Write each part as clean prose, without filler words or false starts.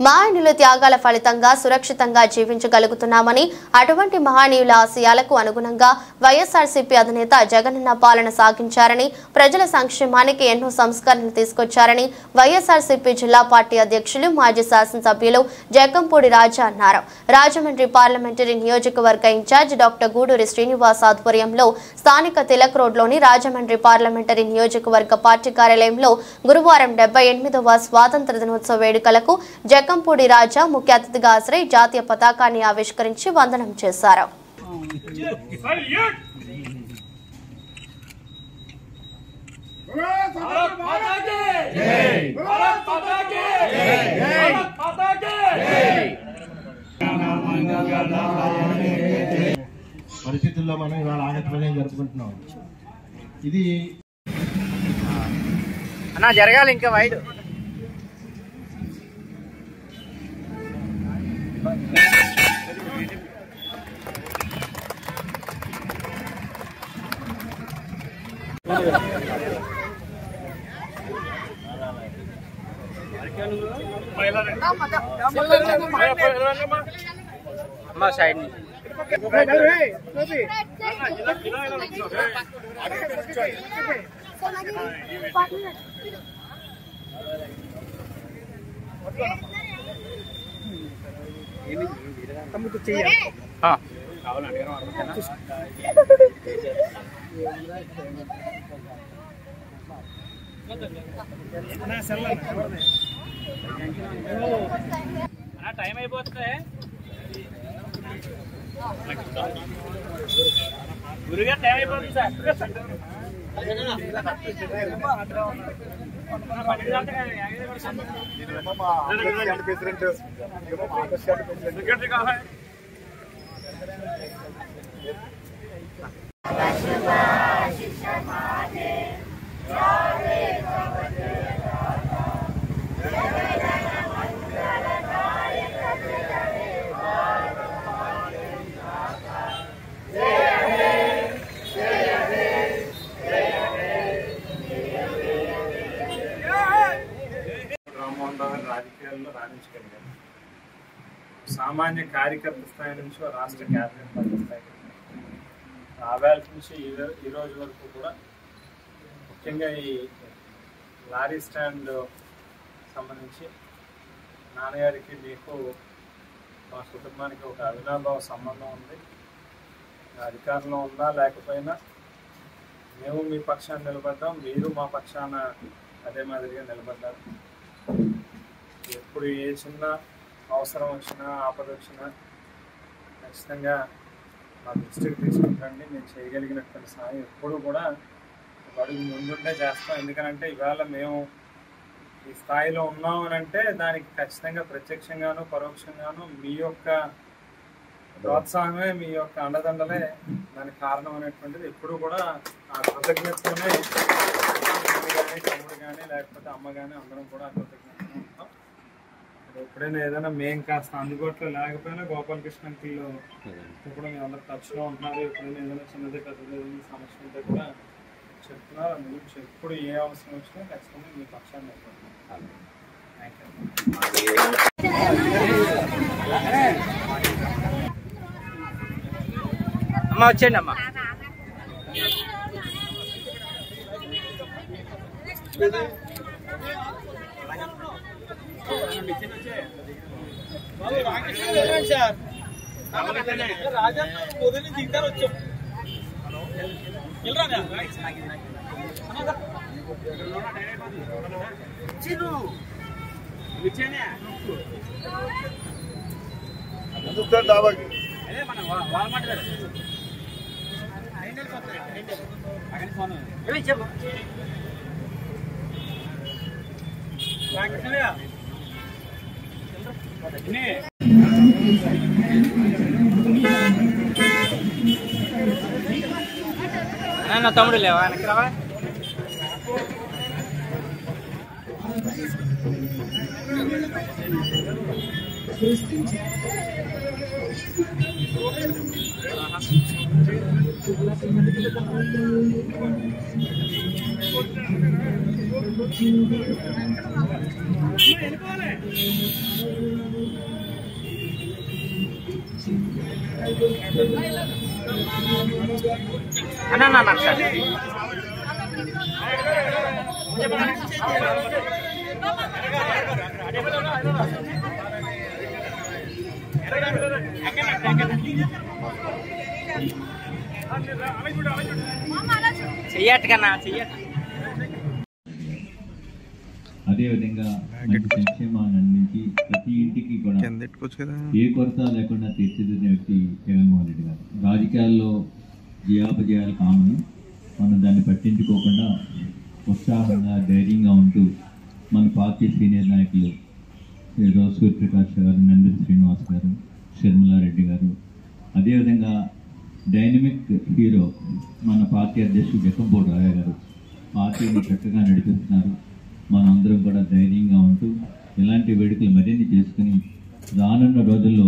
మహనీయుల త్యాగాల ఫలితంగా సురక్షితంగా జీవించగలుగుతున్నామని, అటువంటి మహనీయుల ఆశయాలకు అనుగుణంగా వైఎస్ఆర్సీపీ అధినేత జగనన్న పాలన సాగించారని, ప్రజల సంక్షేమానికి ఎన్నో సంస్కరణలు తీసుకొచ్చారని వైఎస్ఆర్సీపీ జిల్లా పార్టీ అధ్యక్షులు మాజీ శాసనసభ్యులు జగ్గంపూడి రాజా అన్నారు. రాజమండ్రి పార్లమెంటరీ నియోజకవర్గ ఇన్ఛార్జ్ డాక్టర్ గూడూరి శ్రీనివాస్ ఆధ్వర్యంలో స్థానిక తిలక్ రోడ్లోని రాజమండ్రి పార్లమెంటరీ నియోజకవర్గ పార్టీ కార్యాలయంలో గురువారం 78వ స్వాతంత్ర దినోత్సవ వేడుకలకు జగ్గంపూడి రాజా ముఖ్య అతిథిగా హాజరై జాతీయ పతాకాన్ని ఆవిష్కరించి వందనం చేశారు. పరిస్థితుల్లో మనం ఇవాళ ఆగత్యం జరుపుకుంటున్నాం. ఇది అన్నా జరగాలి ఇంకా వైడ్ అమ్మా సైడ్ టైం అయిపోతుంది. గురుగా టైం అయిపోతుంది సార్. రాజకీయాల్లో రాణించగలిగారు. సామాన్య కార్యకర్త స్థాయి నుంచి రాష్ట్ర క్యాబినెట్ పార్టీ స్థాయికి ఆ వేళ నుంచి ఈ రోజు వరకు కూడా ముఖ్యంగా ఈ లారీ స్టాండ్ సంబంధించి నాన్నగారికి మీకు మా కుటుంబానికి ఒక అవినాభావ సంబంధం ఉంది. అధికారంలో ఉన్నా లేకపోయినా మేము మీ పక్షాన్ని నిలబడ్డాం, మీరు మా పక్షాన అదే మాదిరిగా నిలబడ్డారు. ఎప్పుడు ఏ చిన్న అవసరం వచ్చినా ఆపద వచ్చినా ఖచ్చితంగా మా దృష్టికి తీసుకుంటండి. మేము చేయగలిగినటువంటి సాయం ఎప్పుడు కూడా ఒక అడుగు ముందుంటే చేస్తాం. ఎందుకంటే ఇవాళ మేము ఈ స్థాయిలో ఉన్నామని అంటే దానికి ఖచ్చితంగా ప్రత్యక్షంగాను పరోక్షంగాను మీ యొక్క ప్రోత్సాహమే, మీ యొక్క అండదండలే దానికి కారణం అనేటువంటిది ఎప్పుడు కూడా ఆ కృతజ్ఞతతోనే కానీ తమ్ముడు కానీ లేకపోతే అమ్మ కానీ అందరం కూడా కృతజ్ఞతగా ఉంటాం. ఎప్పుడైనా ఏదైనా మేము కాస్త అందుబాటులో లేకపోయినా గోపాలకృష్ణ అంకిల్లో ఇప్పుడు మీరు అందరు టచ్లో ఉంటున్నారు. ఎప్పుడైనా ఏదైనా చిన్నది పెద్దది ఏదైనా సమస్య ఉంటే కూడా చెప్తున్నారు. అందుకు ఎప్పుడు ఏ అవసరం వచ్చినా ఖచ్చితంగా మీ పక్షాన్ని నిలబడుతున్నాం. Thank you. అమ్మా వచ్చేయండి అమ్మా. నా తమ్ముడు లేవా వెనక్కి రావా? చెయ్యట కన్నా చెయ్యట. అదేవిధంగా మంచి సంక్షేమాన్ని అందించి ప్రతి ఇంటికి కూడా ఏ కొరత లేకుండా తీర్చిదిద్దిన వ్యక్తి జగన్మోహన్ రెడ్డి గారు. రాజకీయాల్లో జయాపజయాలు కామను, మనం దాన్ని పట్టించుకోకుండా ఉత్సాహంగా ధైర్యంగా ఉంటూ మన పార్టీ సీనియర్ నాయకులు రోజు సూర్యప్రకాష్ గారు, నందరి శ్రీనివాస్ గారు, షర్మిలారెడ్డి గారు, అదేవిధంగా డైనమిక్ హీరో మన పార్టీ అధ్యక్షుడు జక్కంపూడి రాయ గారు పార్టీని చక్కగా నడిపిస్తున్నారు. మనందరం కూడా ధైర్యంగా ఉంటూ ఇలాంటి వేడుకలు మరిన్ని చేసుకుని రానున్న రోజుల్లో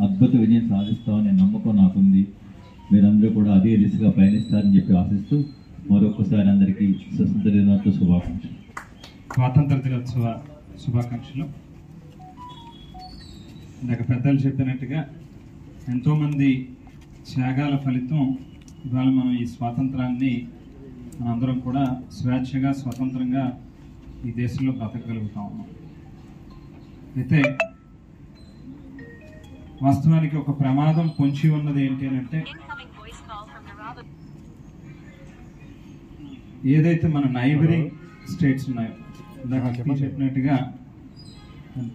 అద్భుత విజయం సాధిస్తామనే నమ్మకం నాకుంది. మీరందరూ కూడా అదే దిశగా పయనిస్తారని చెప్పి ఆశిస్తూ మరొకసారి అందరికీ స్వతంత్ర దినోత్సవ శుభాకాంక్షలు. స్వాతంత్ర దినోత్సవ శుభాకాంక్షలు. ఇందాక పెద్దలు చెప్పినట్టుగా ఎంతోమంది త్యాగాల ఫలితం ఇవాళ మనం ఈ స్వాతంత్రాన్ని మనందరం కూడా స్వేచ్ఛగా స్వతంత్రంగా ఈ దేశంలో బ్రతకగలుగుతా ఉన్నాం. అయితే వాస్తవానికి ఒక ప్రమాదం పొంచి ఉన్నది ఏంటి అని అంటే, ఏదైతే మన నైబరింగ్ స్టేట్స్ ఉన్నాయో, ఇందాక చెప్పినట్టుగా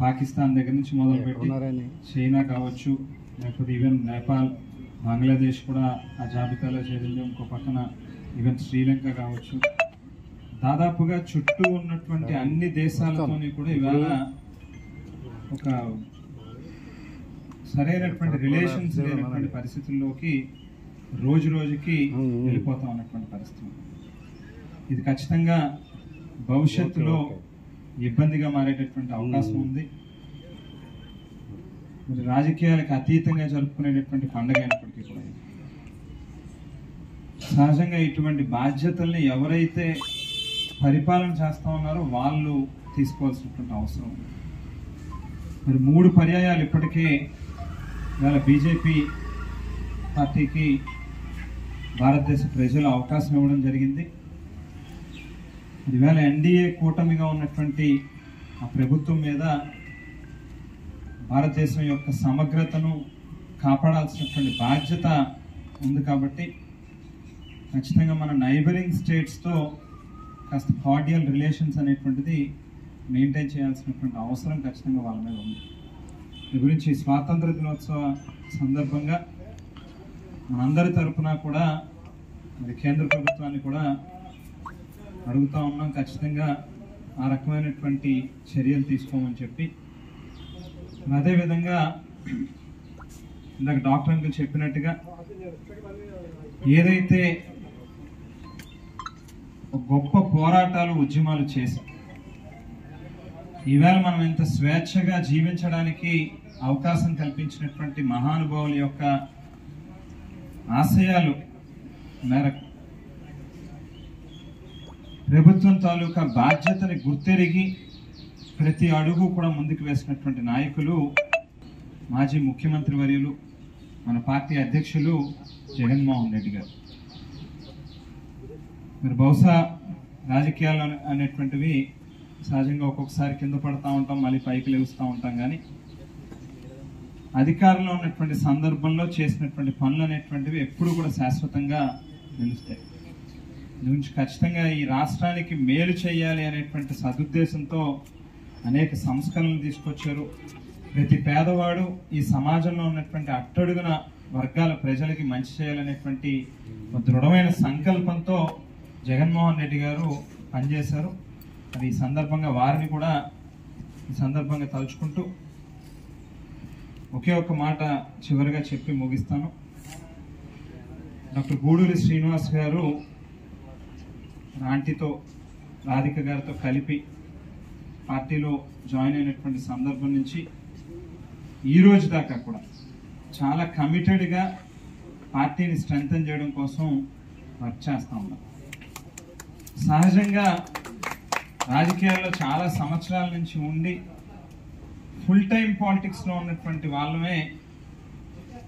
పాకిస్తాన్ దగ్గర నుంచి మొదలుపెట్టి చైనా కావచ్చు, లేకపోతే ఈవెన్ నేపాల్, బంగ్లాదేశ్ కూడా ఆ జాబితాలో చేరింది. ఇంకో పక్కన ఈవెన్ శ్రీలంక కావచ్చు, దాదాపుగా చుట్టూ ఉన్నటువంటి అన్ని దేశాలతోని కూడా ఇవాళ ఒక సరైనటువంటి రిలేషన్స్ లేనటువంటి పరిస్థితుల్లోకి రోజు రోజుకి వెళ్ళిపోతాం అన్నటువంటి పరిస్థితి. ఇది ఖచ్చితంగా భవిష్యత్తులో ఇబ్బందిగా మారేటటువంటి అవకాశం ఉంది. మరి రాజకీయాలకు అతీతంగా జరుపుకునేటటువంటి పండుగ అయినప్పటికీ కూడా సహజంగా ఇటువంటి బాధ్యతల్ని ఎవరైతే పరిపాలన చేస్తా ఉన్నారో వాళ్ళు తీసుకోవాల్సినటువంటి అవసరం ఉంది. మరి 3 పర్యాయాలు ఇప్పటికే ఇవాళ బీజేపీ పార్టీకి భారతదేశ ప్రజలు అవకాశం ఇవ్వడం జరిగింది. ఇవాళ ఎన్డీఏ కూటమిగా ఉన్నటువంటి ఆ ప్రభుత్వం మీద భారతదేశం యొక్క సమగ్రతను కాపాడాల్సినటువంటి బాధ్యత ఉంది. కాబట్టి ఖచ్చితంగా మన నైబరింగ్ స్టేట్స్తో కాస్త కార్డియల్ రిలేషన్స్ అనేటువంటిది మెయింటైన్ చేయాల్సినటువంటి అవసరం ఖచ్చితంగా వాళ్ళ మీద ఉంది. ఈ గురించి స్వాతంత్ర దినోత్సవ సందర్భంగా మనందరి తరఫున కూడా మరి కేంద్ర ప్రభుత్వాన్ని కూడా అడుగుతా ఉన్నాం, ఖచ్చితంగా ఆ రకమైనటువంటి చర్యలు తీసుకోమని చెప్పి. అదేవిధంగా ఇందాక డాక్టర్ అంకుల్ చెప్పినట్టుగా ఏదైతే గొప్ప పోరాటాలు ఉద్యమాలు చేశాం, ఈవేళ మనం ఇంత స్వేచ్ఛగా జీవించడానికి అవకాశం కల్పించినటువంటి మహానుభావుల యొక్క ఆశయాలు మేరకు ప్రభుత్వం తాలూకా బాధ్యతని గుర్తెరిగి ప్రతి అడుగు కూడా ముందుకు వేసినటువంటి నాయకులు మాజీ ముఖ్యమంత్రి వర్యులు మన పార్టీ అధ్యక్షులు జగన్మోహన్ రెడ్డి గారు. మరి బహుశా రాజకీయాలు అనేటువంటివి సహజంగా ఒక్కొక్కసారి కింద పడతా ఉంటాం, మళ్ళీ పైకి లేస్తూ ఉంటాం. కానీ అధికారంలో ఉన్నటువంటి సందర్భంలో చేసినటువంటి పనులు అనేటువంటివి ఎప్పుడు కూడా శాశ్వతంగా నిలుస్తాయి. నుంచి ఖచ్చితంగా ఈ రాష్ట్రానికి మేలు చేయాలి అనేటువంటి సదుద్దేశంతో అనేక సంస్కరణలు తీసుకొచ్చారు. ప్రతి పేదవాడు ఈ సమాజంలో ఉన్నటువంటి అట్టడుగున వర్గాల ప్రజలకి మంచి చేయాలనేటువంటి దృఢమైన సంకల్పంతో జగన్మోహన్ రెడ్డి గారు పనిచేశారు. మరి ఈ సందర్భంగా వారిని కూడా ఈ సందర్భంగా తలుచుకుంటూ ఒకే ఒక్క మాట చివరిగా చెప్పి ముగిస్తాను. డాక్టర్ గూడూరి శ్రీనివాస్ గారు ఆంటీతో రాధిక గారితో కలిపి పార్టీలో జాయిన్ అయినటువంటి సందర్భం నుంచి ఈ రోజు దాకా కూడా చాలా కమిటెడ్గా పార్టీని స్ట్రెంగ్తన్ చేయడం కోసం వర్క్ చేస్తూ ఉన్నాం. సహజంగా రాజకీయాల్లో చాలా సంవత్సరాల నుంచి ఉండి ఫుల్ టైం పాలిటిక్స్లో ఉన్నటువంటి వాళ్ళమే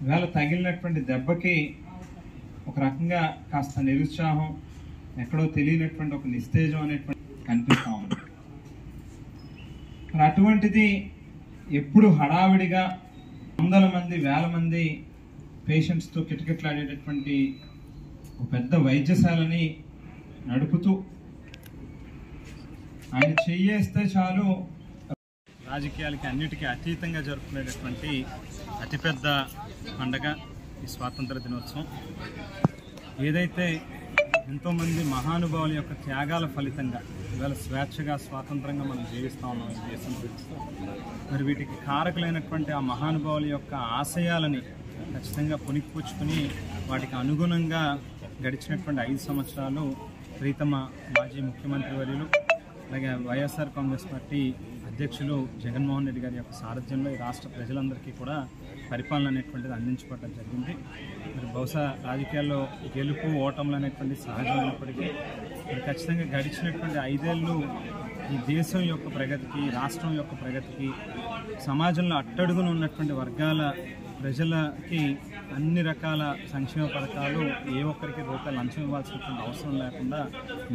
ఇవాళ తగిలినటువంటి దెబ్బకి ఒక రకంగా కాస్త నిరుత్సాహం, ఎక్కడో తెలియనటువంటి ఒక నిస్తేజం అనేటువంటి కనిపిస్తూ ఉంది. మరి అటువంటిది ఎప్పుడు హడావిడిగా వందల మంది వేల మంది పేషెంట్స్తో కిటకిటలాడేటటువంటి ఒక పెద్ద వైద్యశాలని నడుపుతూ ఆయన చెయ్యేస్తే చాలు రాజకీయాలకి అన్నిటికీ అతీతంగా జరుపుకునేటటువంటి అతిపెద్ద పండగ ఈ స్వాతంత్ర దినోత్సవం. ఏదైతే ఎంతోమంది మహానుభావుల యొక్క త్యాగాల ఫలితంగా ఇవాళ స్వేచ్ఛగా స్వాతంత్రంగా మనం జీవిస్తూ ఉన్నాం ఈ దేశం గురించి. మరి వీటికి కారకులైనటువంటి ఆ మహానుభావుల యొక్క ఆశయాలని ఖచ్చితంగా పుణికిపుచ్చుకుని వాటికి అనుగుణంగా గడిచినటువంటి 5 సంవత్సరాలు ప్రీతమ మాజీ ముఖ్యమంత్రి వర్యులు అలాగే వైఎస్ఆర్ కాంగ్రెస్ పార్టీ అధ్యక్షులు జగన్మోహన్ రెడ్డి గారి యొక్క సారథ్యంలో ఈ రాష్ట్ర ప్రజలందరికీ కూడా పరిపాలన అనేటువంటిది అందించుకోవడం జరిగింది. మరి బహుశా రాజకీయాల్లో గెలుపు ఓటములు అనేటువంటి సహజమైనప్పటికీ మరి ఖచ్చితంగా గడిచినటువంటి 5 ఏళ్ళు ఈ దేశం యొక్క ప్రగతికి, రాష్ట్రం యొక్క ప్రగతికి, సమాజంలో అట్టడుగున ఉన్నటువంటి వర్గాల ప్రజలకి అన్ని రకాల సంక్షేమ పథకాలు ఏ ఒక్కరికి రూపాయలు లంచం ఇవ్వాల్సినటువంటి అవసరం లేకుండా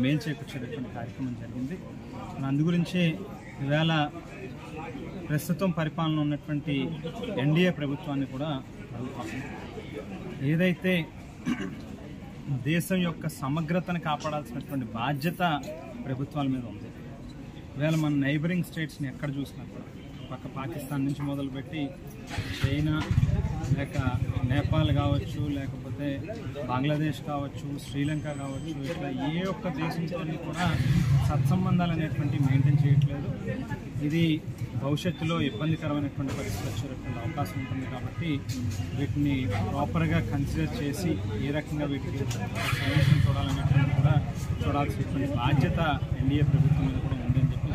మేలు చేకూర్చేటటువంటి కార్యక్రమం జరిగింది. అందు గురించి ఈవేళ ప్రస్తుతం పరిపాలన ఉన్నటువంటి ఎన్డీఏ ప్రభుత్వాన్ని కూడా అడుగుతాము. ఏదైతే దేశం యొక్క సమగ్రతను కాపాడాల్సినటువంటి బాధ్యత ప్రభుత్వాల మీద ఉంది. ఈవేళ మన నైబరింగ్ స్టేట్స్ని ఎక్కడ చూసినా కూడా పక్క పాకిస్తాన్ నుంచి మొదలుపెట్టి చైనా, లేక నేపాల్ కావచ్చు, లేకపోతే బంగ్లాదేశ్ కావచ్చు, శ్రీలంక కావచ్చు, ఇట్లా ఏ ఒక్క దేశంతో కూడా సత్సంబంధాలు అనేటువంటివి మెయింటైన్ చేయట్లేదు. ఇది భవిష్యత్తులో ఇబ్బందికరమైనటువంటి పరిస్థితి వచ్చేటటువంటి అవకాశం ఉంటుంది. కాబట్టి వీటిని ప్రాపర్గా కన్సిడర్ చేసి ఏ రకంగా వీటికి సొల్యూషన్ చూడాలనేటువంటి కూడా చూడాల్సినటువంటి బాధ్యత ఎన్డీఏ ప్రభుత్వం మీద కూడా ఉందని చెప్పి